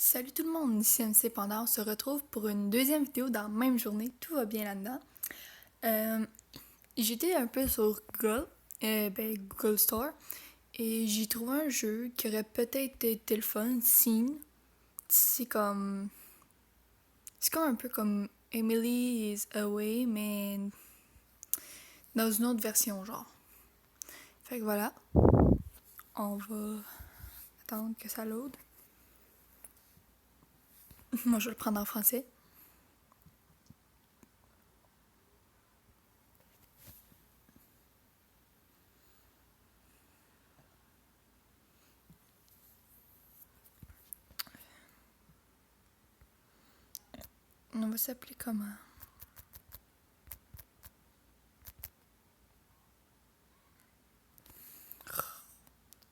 Salut tout le monde, ici MC Panda. On se retrouve pour une deuxième vidéo dans la même journée. Tout va bien là-dedans. J'étais un peu sur Google, Google Store, et j'ai trouvé un jeu qui aurait peut-être été le fun, Scene. C'est comme. C'est comme un peu comme Emily is Away, mais dans une autre version, genre. Fait que voilà. On va attendre que ça load. Moi, je vais le prendre en français. On va s'appeler comment?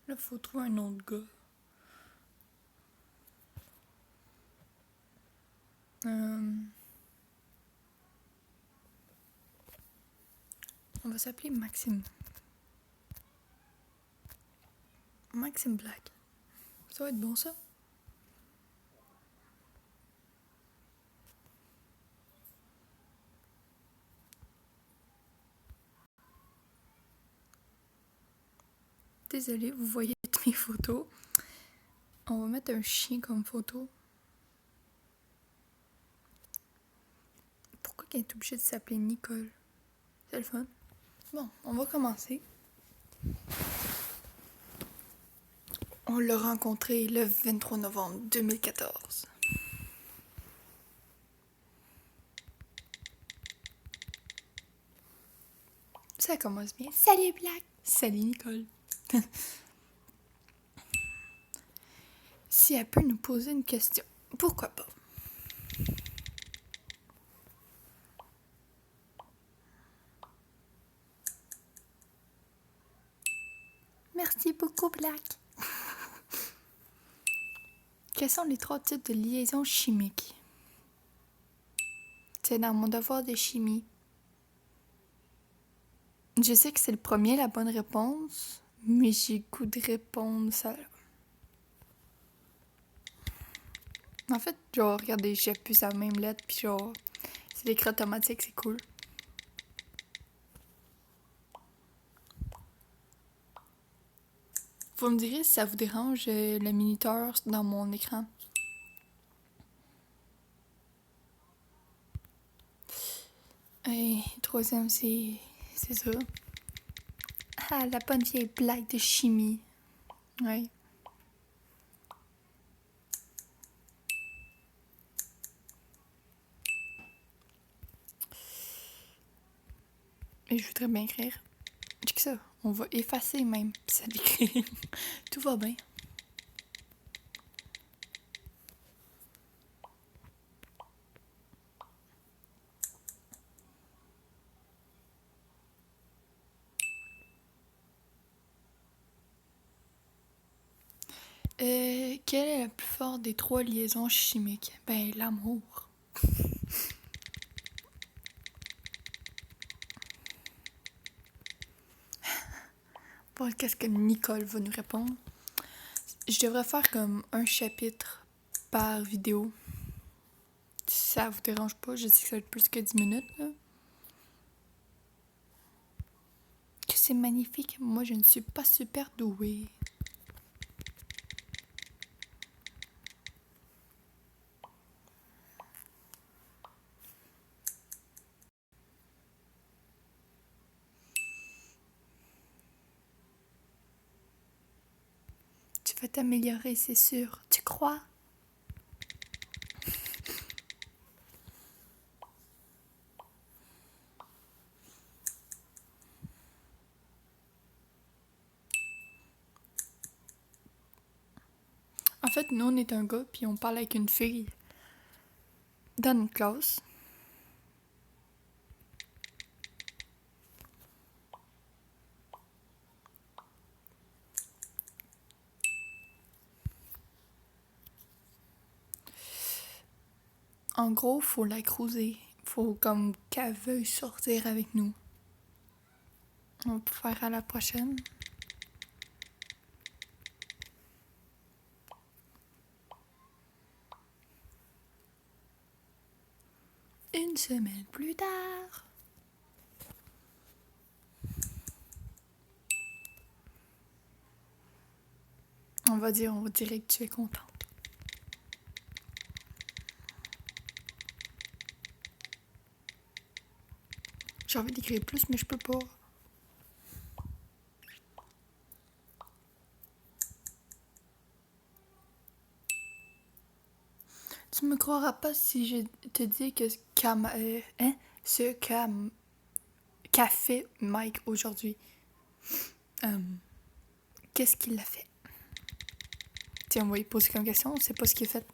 Là, faut trouver un autre gars. On va s'appeler Maxime. Maxime Black. Ça va être bon, ça? Désolée, vous voyez toutes mes photos. On va mettre un chien comme photo. Pourquoi qu'elle est obligée de s'appeler Nicole? C'est le fun. Bon, on va commencer. On l'a rencontré le 23 novembre 2014. Ça commence bien. Salut Black! Salut Nicole! Si elle peut nous poser une question, pourquoi pas? Merci beaucoup Black! Quels sont les 3 types de liaisons chimiques? C'est dans mon devoir de chimie. Je sais que c'est le premier, la bonne réponse, mais j'ai le goût de répondre ça. En fait, genre, regardez, j'ai plus la même lettre, puis genre, c'est l'écrit automatique, c'est cool. Vous me direz si ça vous dérange le minuteur dans mon écran. Et troisième, c'est ça. Ah, la bonne vieille blague de chimie. Ouais. Et je voudrais bien écrire. Dis que ça, on va effacer même, puis ça l'écrit. Tout va bien. Quelle est la plus forte des 3 liaisons chimiques? Ben, l'amour. Bon, qu'est-ce que Nicole va nous répondre? Je devrais faire comme un chapitre par vidéo. Si ça vous dérange pas, je sais que ça va être plus que 10 minutes, là. Que c'est magnifique. Moi, je ne suis pas super douée. Tu vas t'améliorer, c'est sûr. Tu crois? En fait, nous, on est un gars, puis on parle avec une fille dans une classe. En gros, faut la cruiser. Faut comme qu'elle veuille sortir avec nous. On peut faire à la prochaine. Une semaine plus tard. On dirait que tu es contente. J'ai envie d'écrire plus, mais je peux pas. Tu me croiras pas si je te dis que qu'a fait Mike aujourd'hui. Qu'est-ce qu'il a fait? Tiens, on va lui poser comme question, on sait pas ce qu'il a fait.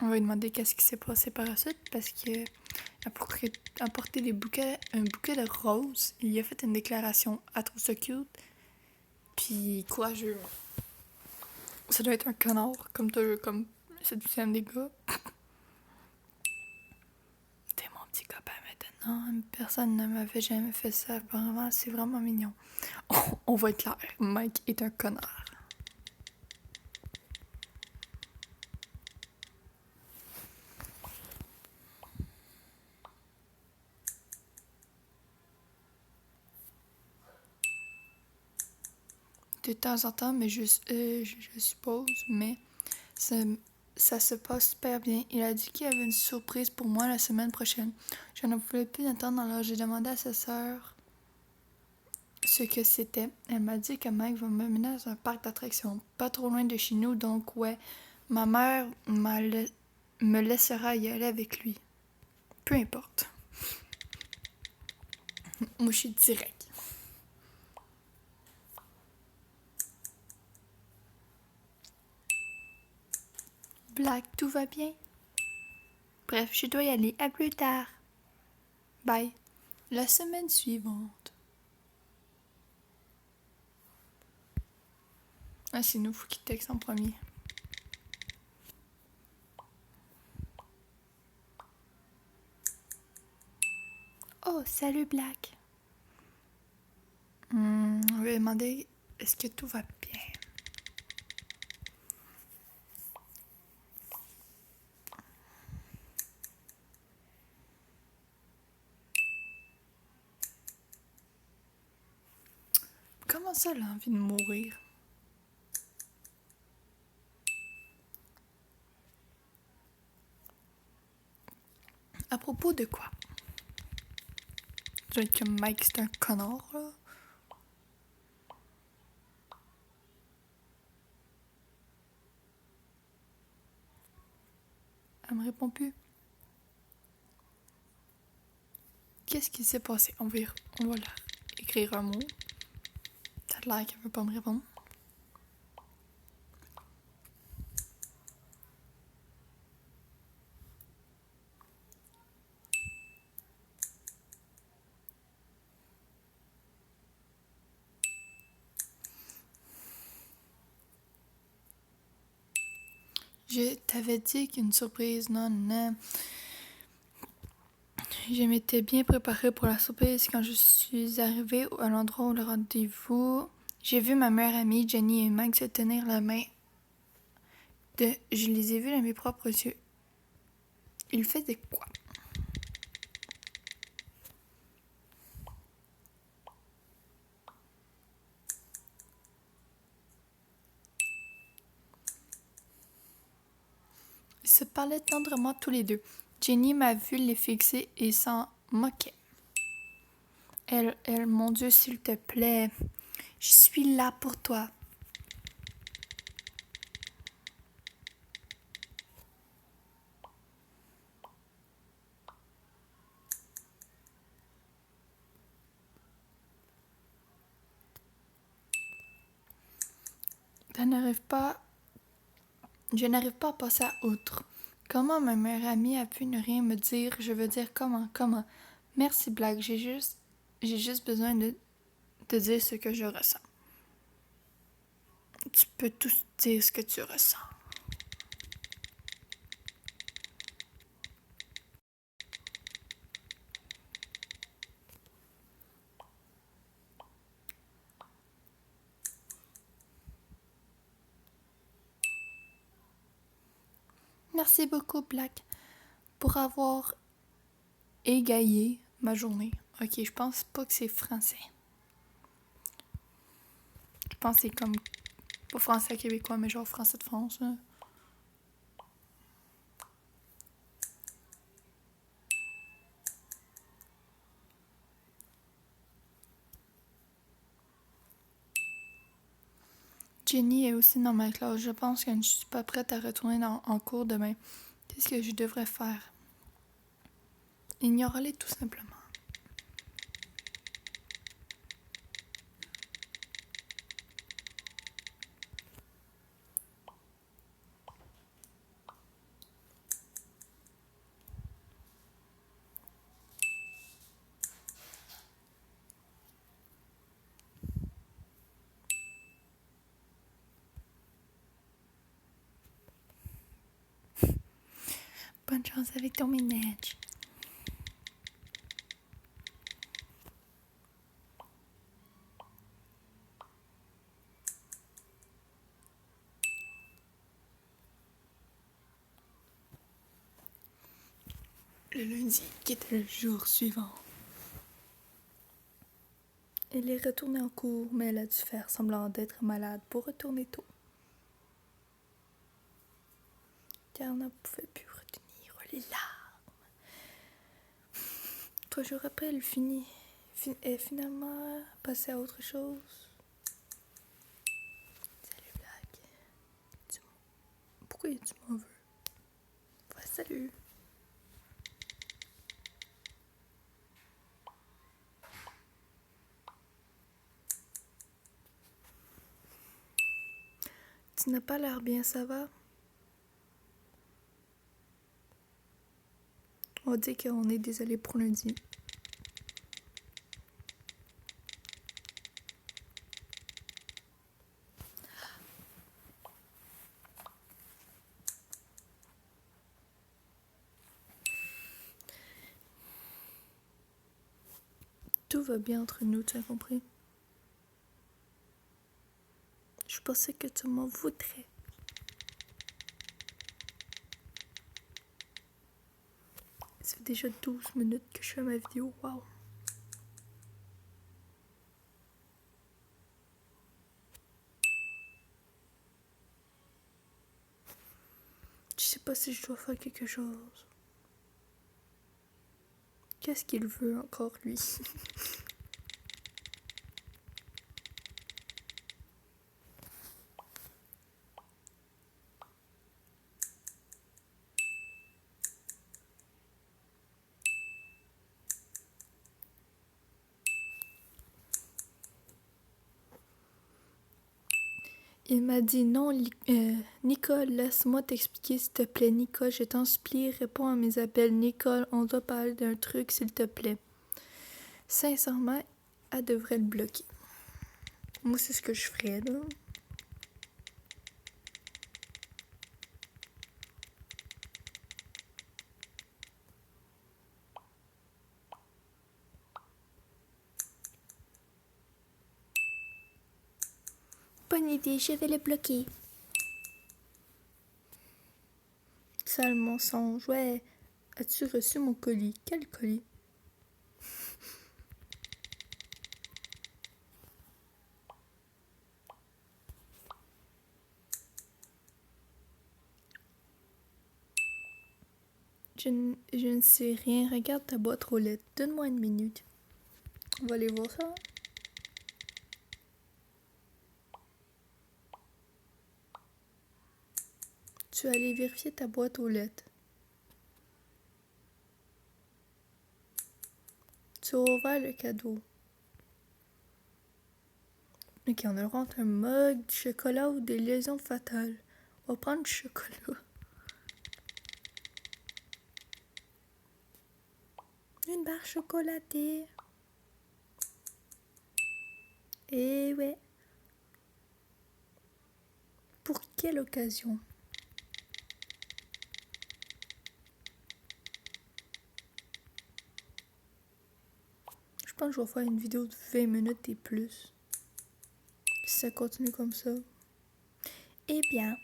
On va lui demander qu'est-ce qui s'est passé par la suite parce que a porté un bouquet de roses. Il a fait une déclaration. Elle trouve ça cute. Puis courageux. Ça doit être un connard, comme toujours, comme c'est du des gars. T'es mon petit copain maintenant. Personne ne m'avait jamais fait ça. Apparemment, c'est vraiment mignon. On va être clair. Mike est un connard. De temps en temps, mais je suppose, mais ça se passe super bien. Il a dit qu'il y avait une surprise pour moi la semaine prochaine. Je ne pouvais plus attendre, alors j'ai demandé à sa sœur ce que c'était. Elle m'a dit que Mike va me mener dans un parc d'attractions, pas trop loin de chez nous, donc ouais, ma mère me laissera y aller avec lui. Peu importe. Moi, je suis direct. Black, tout va bien? Bref, je dois y aller. À plus tard. Bye. La semaine suivante. Ah, c'est nous, faut qu'il texte en premier. Oh, salut Black. On va demander est-ce que tout va bien. Comment ça, l'envie de mourir? À propos de quoi? Je vais être comme Mike, c'est un connard, là. Elle me répond plus. Qu'est-ce qui s'est passé? On va là écrire un mot. Ça a l'air qu'elle veut pas me répondre. Je t'avais dit qu'une surprise, non. Je m'étais bien préparée pour la surprise quand je suis arrivée à l'endroit où le rendez-vous. J'ai vu ma meilleure amie, Jenny et Mike se tenir la main. Je les ai vus de mes propres yeux. Ils faisaient quoi? Ils se parlaient tendrement tous les deux. Jenny m'a vu les fixer et s'en moquait. Mon Dieu, s'il te plaît, je suis là pour toi. Je n'arrive pas à passer à outre. Comment ma meilleure amie a pu ne rien me dire? Je veux dire comment? Merci Black, j'ai juste besoin de te dire ce que je ressens. Tu peux tout dire ce que tu ressens. Merci beaucoup, Black, pour avoir égayé ma journée. Ok, je pense pas que c'est français. Je pense que c'est comme, pas français québécois, mais genre français de France. Hein. Jenny est aussi dans ma classe. Je pense que je ne suis pas prête à retourner en cours demain. Qu'est-ce que je devrais faire? Ignore-les tout simplement. Bonne chance avec ton ménage. Le lundi, qui était le jour suivant. Elle est retournée en cours, mais elle a dû faire semblant d'être malade pour retourner tôt. Car elle ne pouvait plus retenir les larmes. 3 jours après, elle est finalement passée à autre chose. Salut, Black. Pourquoi tu m'en veux? Ouais, salut. Tu n'as pas l'air bien, ça va? On dit qu'on est désolé pour lundi. Tout va bien entre nous, tu as compris? Je pensais que tu m'en voudrais. Ça fait déjà 12 minutes que je fais ma vidéo. Wow. Je sais pas si je dois faire quelque chose. Qu'est-ce qu'il veut encore, lui? Il m'a dit non, Nicole, laisse-moi t'expliquer s'il te plaît. Nicole, je t'en supplie, réponds à mes appels. Nicole, on doit parler d'un truc, s'il te plaît. Sincèrement, elle devrait le bloquer. Moi, c'est ce que je ferais, là. Bonne idée, je vais le bloquer. Sale mensonge, ouais. As-tu reçu mon colis? Quel colis? Je ne sais rien. Regarde ta boîte aux lettres. Donne-moi une minute. On va aller voir ça. Tu vas aller vérifier ta boîte aux lettres. Tu as ouvert le cadeau. Ok, on a le droit un mug, du chocolat ou des lésions fatales. On va prendre du chocolat. Une barre chocolatée. Eh ouais. Pour quelle occasion? Je pense que je vais faire une vidéo de 20 minutes et plus. Si ça continue comme ça. Eh bien,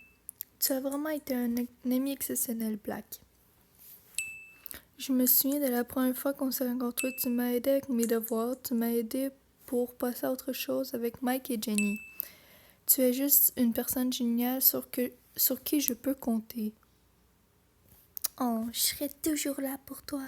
Tu as vraiment été un ami exceptionnel, Black. Je me souviens de la première fois qu'on s'est rencontrés, tu m'as aidé avec mes devoirs, tu m'as aidé pour passer à autre chose avec Mike et Jenny. Tu es juste une personne géniale sur qui je peux compter. Oh, je serai toujours là pour toi.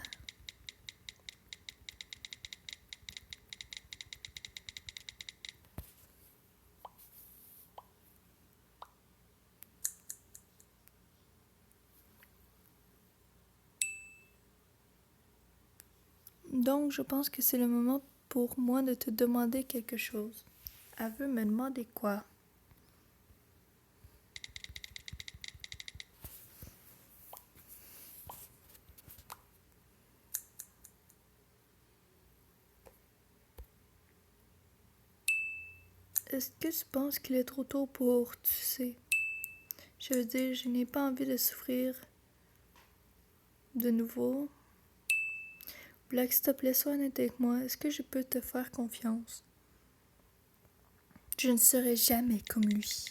Donc, je pense que c'est le moment pour moi de te demander quelque chose. Elle veut me demander quoi? Est-ce que tu penses qu'il est trop tôt pour, tu sais? Je veux dire, je n'ai pas envie de souffrir de nouveau. Black, s'il te plaît, sois honnête avec moi. Est-ce que je peux te faire confiance? Je ne serai jamais comme lui.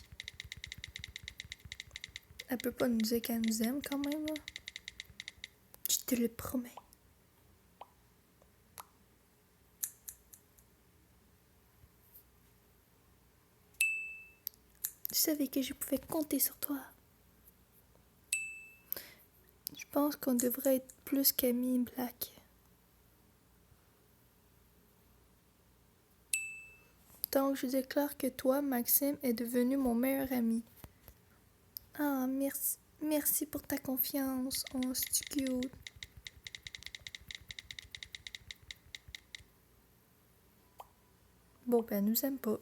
Elle peut pas nous dire qu'elle nous aime quand même, là. Je te le promets. Je savais que je pouvais compter sur toi. Je pense qu'on devrait être plus qu'amis, Black. Donc, je déclare que toi, Maxime, est devenu mon meilleur ami. Ah, merci. Merci pour ta confiance. Oh, c'est cute. Bon, ben, elle nous aime pas.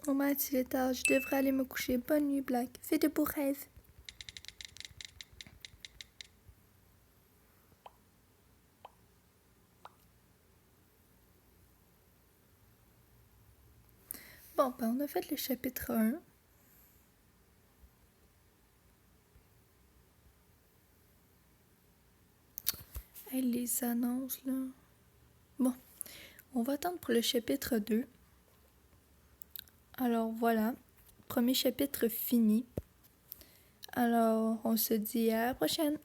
Oh, Matt, il est tard. Je devrais aller me coucher. Bonne nuit, Black. Fais de beaux rêves. Bon, ben, on a fait le chapitre 1. Hey, les annonces, là. Bon, on va attendre pour le chapitre 2. Alors, voilà. Premier chapitre fini. Alors, on se dit à la prochaine.